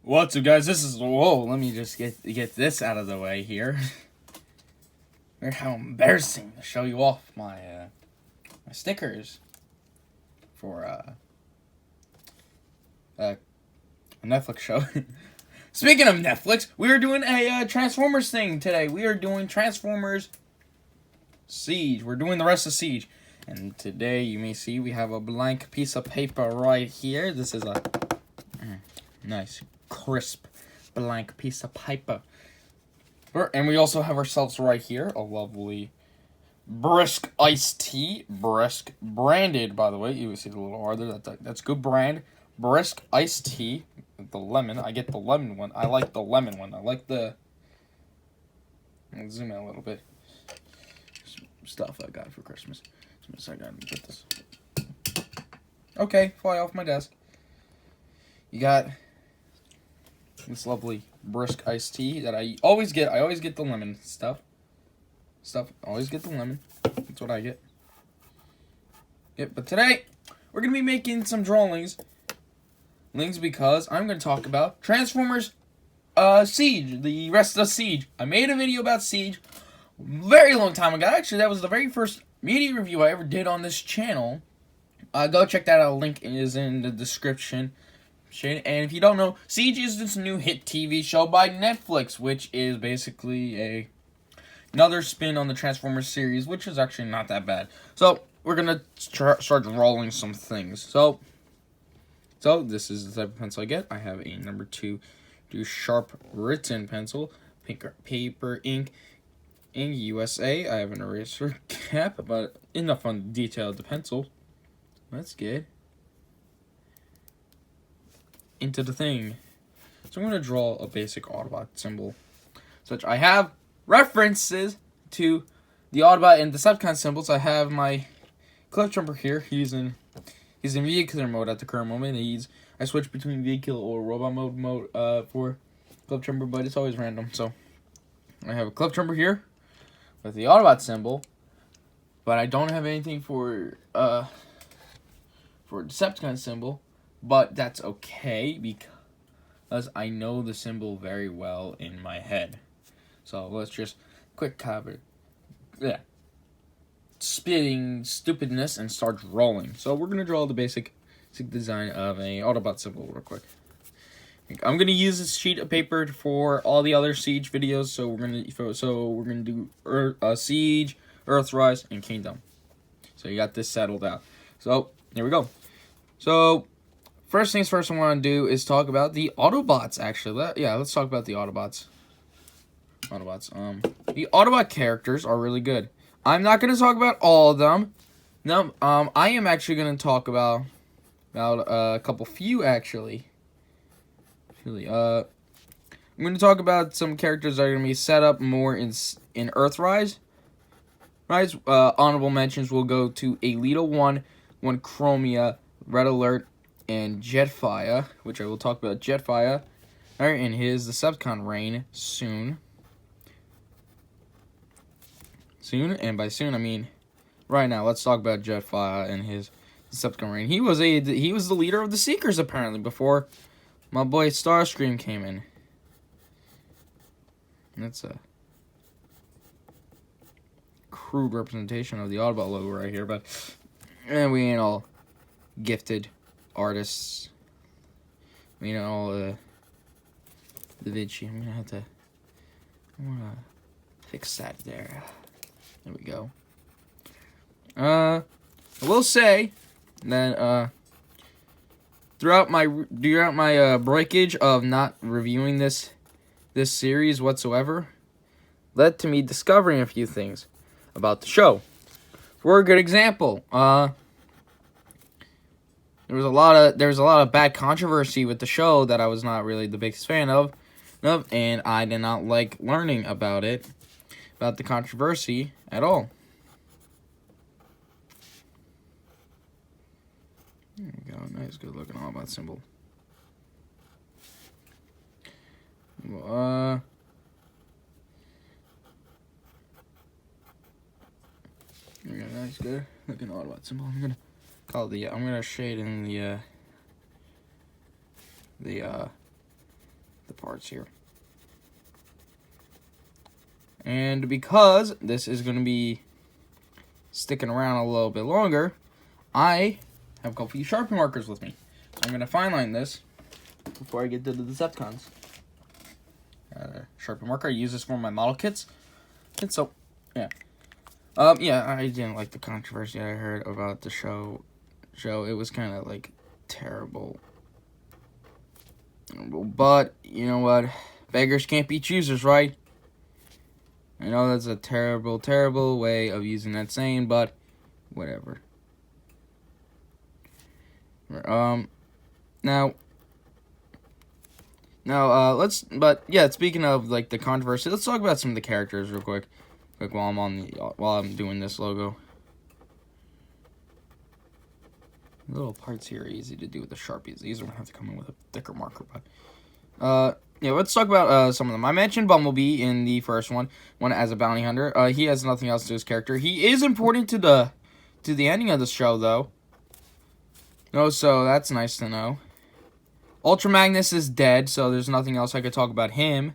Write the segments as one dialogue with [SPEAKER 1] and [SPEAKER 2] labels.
[SPEAKER 1] What's up, guys? This is let me just get this out of the way here. How embarrassing to show you off my my stickers for a Netflix show. Speaking of Netflix, we are doing a Transformers thing today. We are doing Transformers Siege. We're doing the rest of Siege. And today, you may see, we have a blank piece of paper right here. This is a nice, crisp, blank piece of paper. And we also have ourselves right here a lovely Brisk iced tea. Brisk branded, by the way. You see the little R there. That's good brand. Brisk iced tea. The lemon. I get the lemon one. I like the lemon one. I like the... I'll zoom in a little bit. Some stuff I got for Christmas. I gotta get this. Okay, fly off my desk. You got this lovely brisk iced tea that I always get. I always get the lemon stuff. Always get the lemon. That's what I get. Yep, but today we're gonna be making some drawings. Because I'm gonna talk about Transformers Siege, the rest of Siege. I made a video about Siege a very long time ago. Actually, that was the very first media review I ever did on this channel. Go check that out. Link is in the description. And if you don't know, Siege is this new hit TV show by Netflix, which is basically another spin on the Transformers series, which is actually not that bad. So we're gonna start rolling some things. So this is the type of pencil I get. I have a number 2 sharp written pencil, paper, ink USA. I have an eraser cap, but enough on detail of the pencil. Let's get into the thing. So I'm going to draw a basic Autobot symbol. Such I have references to the Autobot and Decepticon symbols. I have my Cliff Jumper here. He's in vehicular mode at the current moment. I switch between vehicle or robot mode for Cliff Jumper, but it's always random. So I have a Cliff Jumper here with the Autobot symbol, but I don't have anything for Decepticon symbol. But that's okay because I know the symbol very well in my head. So let's just quick cover, spitting stupidness and start drawing. So we're gonna draw the basic design of a Autobot symbol real quick. I'm gonna use this sheet of paper for all the other Siege videos. So we're gonna do Siege, Earthrise, and Kingdom. So you got this settled out. So here we go. So first things first, I want to do is talk about the Autobots. Actually, let's talk about the Autobots. The Autobot characters are really good. I'm not gonna talk about all of them. No, I am actually gonna talk about a few actually. Really, I'm gonna talk about some characters that are gonna be set up more in Earthrise. Honorable mentions will go to Alita 1 Chromia, Red Alert, and Jetfire, which I will talk about Jetfire, and his Decepticon reign soon. And by soon I mean right now. Let's talk about Jetfire and his Decepticon reign. He was the leader of the Seekers apparently before my boy Starscream came in. That's a crude representation of the Autobot logo right here, but we ain't all gifted artists. We ain't all Da Vinci. I'm gonna fix that there. There we go. I will say that throughout my breakage of not reviewing this series whatsoever, led to me discovering a few things about the show. For a good example, there was a lot of bad controversy with the show that I was not really the biggest fan of, and I did not like learning about the controversy at all. There we go, nice, good looking Autobot symbol. There we go, nice, good looking Autobot symbol. I'm gonna shade in the the parts here. And because this is going to be sticking around a little bit longer, I have a couple of Sharpie markers with me. So I'm going to fine line this before I get to the Decepticons. Sharpie marker. I use this for my model kits. And so, yeah. Yeah, I didn't like the controversy I heard about the show. It was kind of, like, terrible. But, you know what? Beggars can't be choosers, right? I know that's a terrible, terrible way of using that saying, but whatever. Now, but yeah, speaking of like the controversy, let's talk about some of the characters real quick while I'm doing this logo. The little parts here are easy to do with the Sharpies. These are gonna have to come in with a thicker marker, but yeah, let's talk about some of them. I mentioned Bumblebee in the first one as a bounty hunter. He has nothing else to do his character. He is important to the ending of the show, though. No, so that's nice to know. Ultra Magnus is dead, so there's nothing else I could talk about him.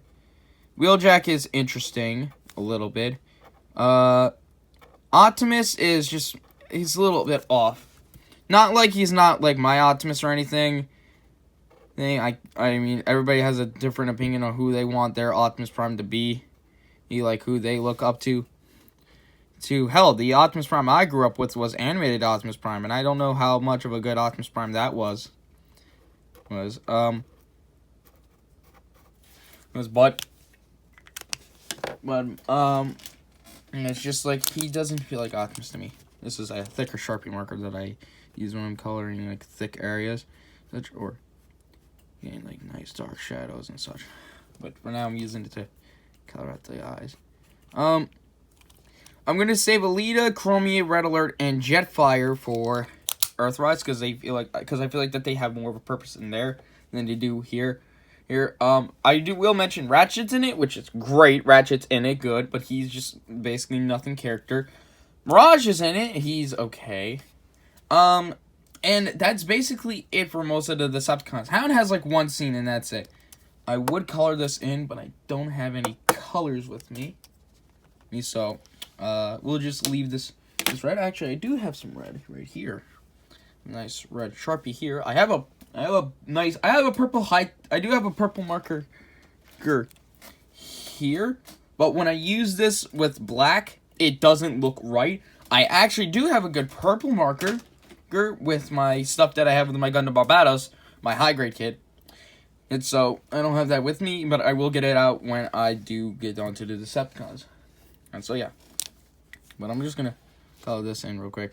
[SPEAKER 1] Wheeljack is interesting a little bit. Optimus is just, he's a little bit off. Not like he's not like my Optimus or anything. I mean, everybody has a different opinion on who they want their Optimus Prime to be. Like who they look up to. Hell, the Optimus Prime I grew up with was animated Optimus Prime, and I don't know how much of a good Optimus Prime that was. But it's just like he doesn't feel like Optimus to me. This is a thicker Sharpie marker that I use when I'm coloring like thick areas, or getting like nice dark shadows and such. But for now, I'm using it to color out the eyes. I'm gonna save Alita, Chromia, Red Alert, and Jetfire for Earthrise because I feel like that they have more of a purpose in there than they do here. Will mention Ratchet's in it, which is great. Ratchet's in it, good, but he's just basically nothing character. Mirage is in it. He's okay. And that's basically it for most of the Decepticons. Hound has like one scene and that's it. I would color this in, but I don't have any colors with me. So, we'll just leave this red. Actually, I do have some red right here. Nice red Sharpie here. I do have a purple marker here, but when I use this with black, it doesn't look right. I actually do have a good purple marker with my stuff that I have with my Gundam Barbados, my high grade kit. And so, I don't have that with me, but I will get it out when I do get onto the Decepticons. And so, yeah. But I'm just going to color this in real quick.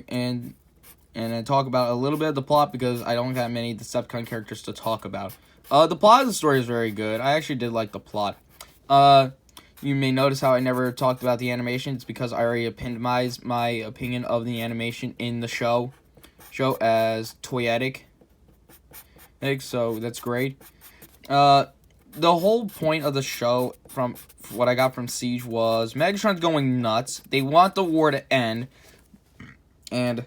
[SPEAKER 1] And then talk about a little bit of the plot because I don't have many Decepticon characters to talk about. The plot of the story is very good. I actually did like the plot. You may notice how I never talked about the animation. It's because I already epitomized my opinion of the animation in the show as toyetic. So that's great. The whole point of the show, from what I got from Siege, was Megatron's going nuts. They want the war to end. And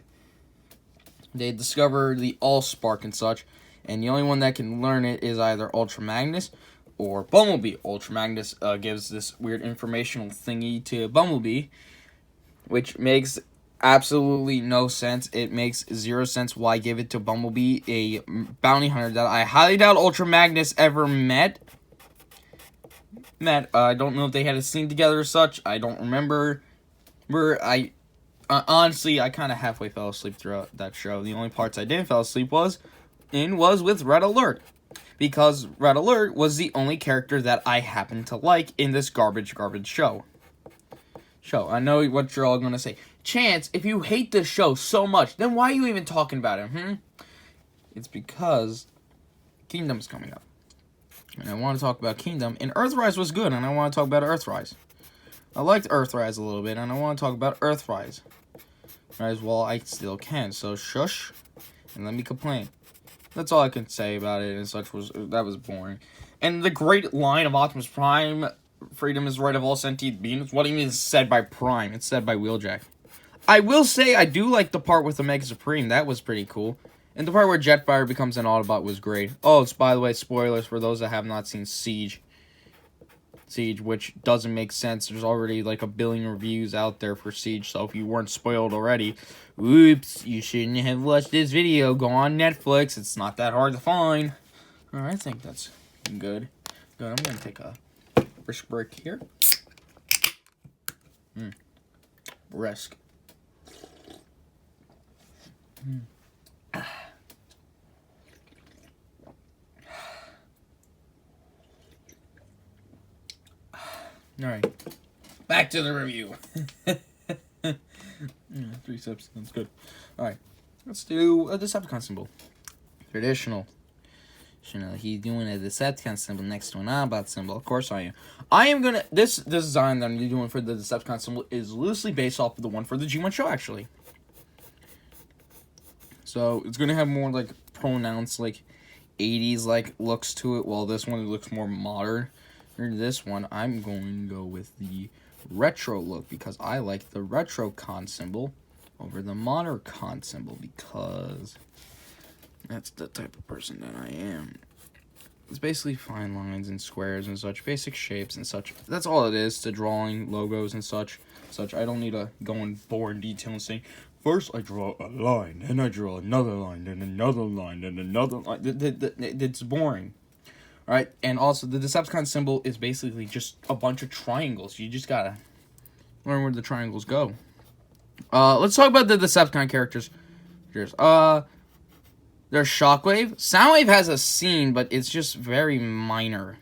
[SPEAKER 1] they discover the Allspark and such. And the only one that can learn it is either Ultra Magnus or Bumblebee. Ultra Magnus gives this weird informational thingy to Bumblebee, which makes absolutely no sense. It makes 0 sense why give it to Bumblebee, a bounty hunter that I highly doubt Ultra Magnus ever met. I don't know if they had a scene together or such. I don't remember. Honestly, I kind of halfway fell asleep throughout that show. The only parts I didn't fall asleep was with Red Alert. Because Red Alert was the only character that I happened to like in this garbage show. I know what you're all going to say. Chance, if you hate this show so much, then why are you even talking about it, It's because Kingdom's coming up. And I want to talk about Kingdom. And Earthrise was good, and I want to talk about Earthrise. I liked Earthrise a little bit, and I want to talk about Earthrise. Well, I still can, so shush, and let me complain. That's all I can say about it, and such that was boring. And the great line of Optimus Prime, freedom is the right of all sentient beings, what even is said by Prime? It's said by Wheeljack. I will say I do like the part with Omega Supreme. That was pretty cool. And the part where Jetfire becomes an Autobot was great. Oh, it's, by the way, spoilers for those that have not seen Siege. Siege, which doesn't make sense. There's already like 1 billion reviews out there for Siege, so if you weren't spoiled already, whoops, you shouldn't have watched this video. Go on Netflix. It's not that hard to find. Alright, I think that's good. Good, I'm going to take a brisk break here. Brisk. Alright, back to the review. 3 steps, that's good. Alright, let's do a Decepticon symbol. Traditional. He's doing a Decepticon symbol next to an Autobot symbol. Of course I am. I am gonna, this design that I'm doing for the Decepticon symbol is loosely based off of the one for the G1 show, actually. So, it's gonna have more, like, pronounced, like, 80s, like, looks to it, while this one looks more modern. For this one, I'm going to go with the retro look, because I like the retro con symbol over the modern con symbol, because that's the type of person that I am. It's basically fine lines and squares and such, basic shapes and such. That's all it is to drawing logos and such. I don't need to go in boring detail and say, first I draw a line, then I draw another line, then another line, then another line. It's boring. Alright, and also the Decepticon symbol is basically just a bunch of triangles. You just gotta learn where the triangles go. Let's talk about the Decepticon characters. There's Shockwave. Soundwave has a scene, but it's just very minor.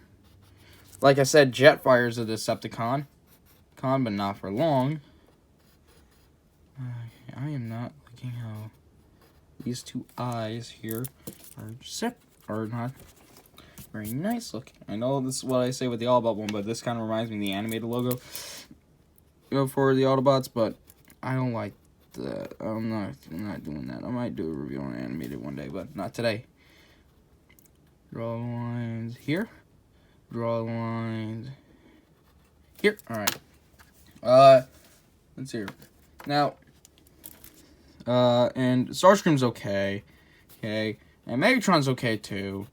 [SPEAKER 1] Like I said, Jetfire is a Decepticon. But not for long. I am not liking how these 2 eyes here are not very nice looking. I know this is what I say with the Autobot one, but this kind of reminds me of the animated logo for the Autobots, but I don't like that. I'm not doing that. I might do a review on animated one day, but not today. Draw lines here. Draw lines here. Alright. Let's see. Now, and Starscream's okay. Okay. And Megatron's okay too.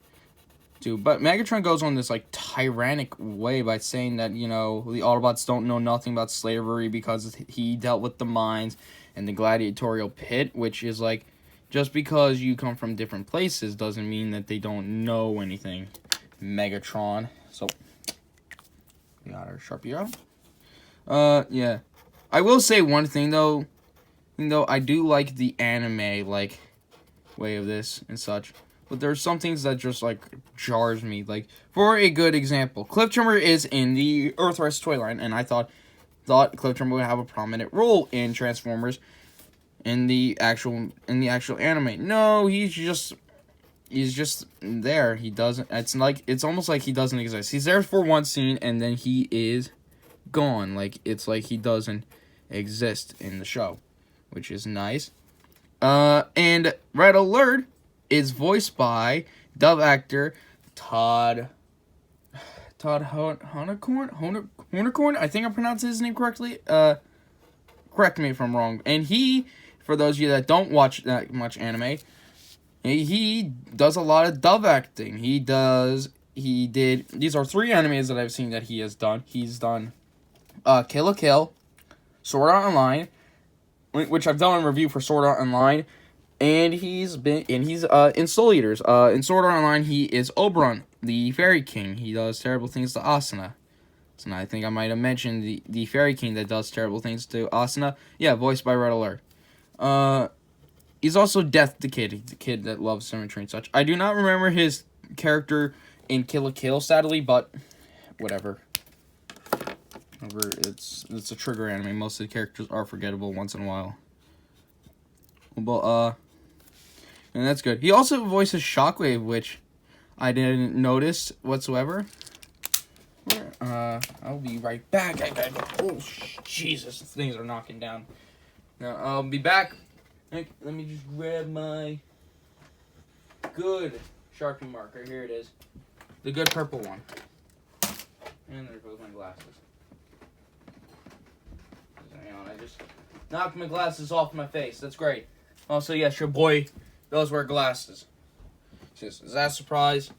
[SPEAKER 1] But Megatron goes on this, like, tyrannic way by saying that, you know, the Autobots don't know nothing about slavery because he dealt with the mines and the gladiatorial pit, which is, like, just because you come from different places doesn't mean that they don't know anything. Megatron. So, we got our Sharpie out. Yeah. I will say one thing, though. I do like the anime, like, way of this and such. But there's some things that just, like, jars me. Like, for a good example, Cliffjumper is in the Earthrise toy line, and I thought Cliffjumper would have a prominent role in Transformers in the actual anime. No, he's just there. He doesn't. It's almost like he doesn't exist. He's there for one scene, and then he is gone. Like, it's like he doesn't exist in the show, which is nice. And Red Alert is voiced by dub actor Todd Honorcorn. I think I pronounced his name correctly. Correct me if I'm wrong. And he, for those of you that don't watch that much anime, he does a lot of dub acting. He did. These are 3 animes that I've seen that he has done. He's done Kill la Kill, Sword Art Online, which I've done a review for Sword Art Online. And he's in Soul Eaters. In Sword Art Online, he is Oberon, the Fairy King. He does terrible things to Asuna. So I think I might have mentioned the Fairy King that does terrible things to Asuna. Yeah, voiced by Red Alert. He's also Death the kid that loves symmetry and such. I do not remember his character in Kill la Kill, sadly, but whatever. It's a trigger anime. Most of the characters are forgettable once in a while. But, and that's good. He also voices Shockwave, which I didn't notice whatsoever. I'll be right back. I gotta go. Oh, Jesus, things are knocking down. Now, I'll be back. Let me just grab my good Sharpie marker. Here it is. The good purple one. And there goes my glasses. Hang on, I just knocked my glasses off my face. That's great. Also, yes, your boy does wear glasses. Is that a surprise?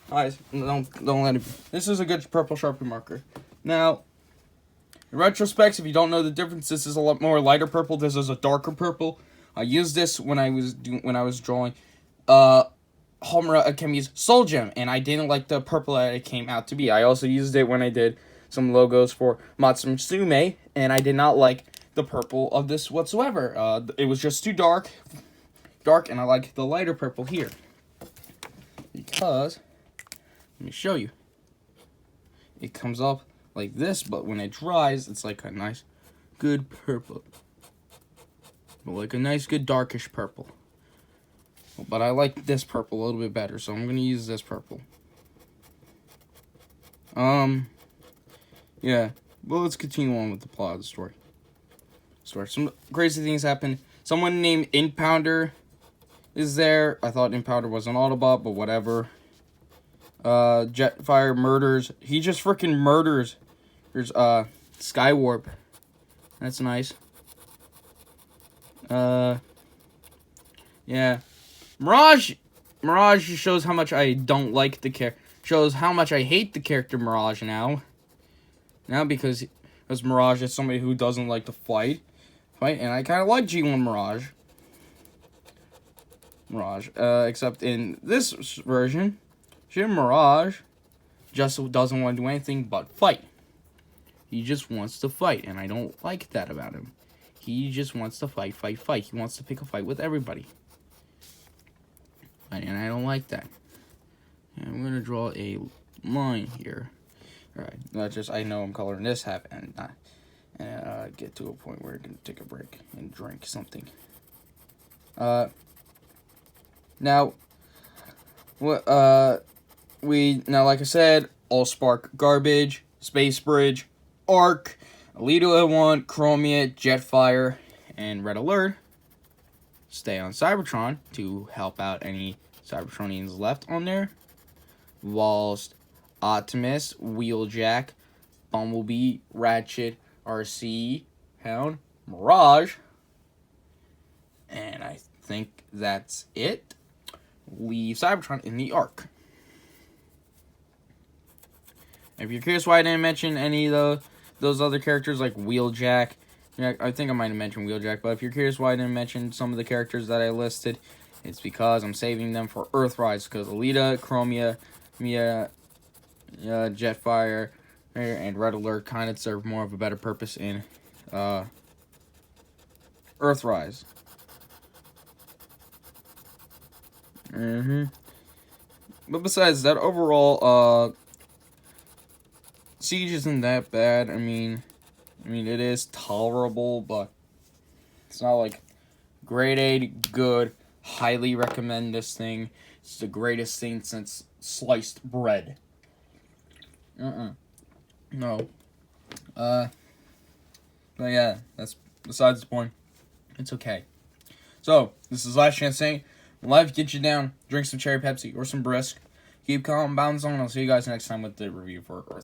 [SPEAKER 1] Guys, don't let it be. This is a good purple Sharpie marker. Now, in retrospect, if you don't know the difference, this is a lot more lighter purple. This is a darker purple. I used this when I was drawing Homura Akemi's Soul Gem, and I didn't like the purple that it came out to be. I also used it when I did some logos for Matsume, and I did not like the purple of this whatsoever. It was just too dark, and I like the lighter purple here. Because, let me show you. It comes up like this, but when it dries, it's like a nice, good purple. Like a nice, good, darkish purple. But I like this purple a little bit better, so I'm going to use this purple. Yeah. Well, let's continue on with the plot of the story. Some crazy things happen. Someone named Impounder is there. I thought Impounder was an Autobot, but whatever. Jetfire murders. He just freaking murders. There's, Skywarp. That's nice. Yeah. Mirage shows how much I don't like the character. Shows how much I hate the character Mirage now. Because Mirage is somebody who doesn't like to fight, and I kind of like G1 Mirage, except in this version, Mirage just doesn't want to do anything but fight. He just wants to fight, and I don't like that about him. He just wants to fight. He wants to pick a fight with everybody. And I don't like that. And I'm going to draw a line here. Alright, I know I'm coloring this half and get to a point where I can take a break and drink something. Now, like I said, Allspark Garbage, Space Bridge, Arc, Alito at 1, Chromia, Jetfire, and Red Alert stay on Cybertron to help out any Cybertronians left on there, whilst Optimus, Wheeljack, Bumblebee, Ratchet, RC, Hound, Mirage, and I think that's it. Leave Cybertron in the Arc. If you're curious why I didn't mention any of those other characters like Wheeljack, I think I might have mentioned Wheeljack, but if you're curious why I didn't mention some of the characters that I listed, it's because I'm saving them for Earthrise, because Alita, Chromia, Mia, Jetfire, and Red Alert kind of serve more of a better purpose in Earthrise. But besides that, overall, Siege isn't that bad. I mean, it is tolerable, but it's not like grade A good. Highly recommend this thing. It's the greatest thing since sliced bread. No. But yeah, that's besides the point. It's okay. So, this is Last Chance saying, life gets you down. Drink some cherry Pepsi or some brisk. Keep calm, bounce on. I'll see you guys next time with the review for Earth.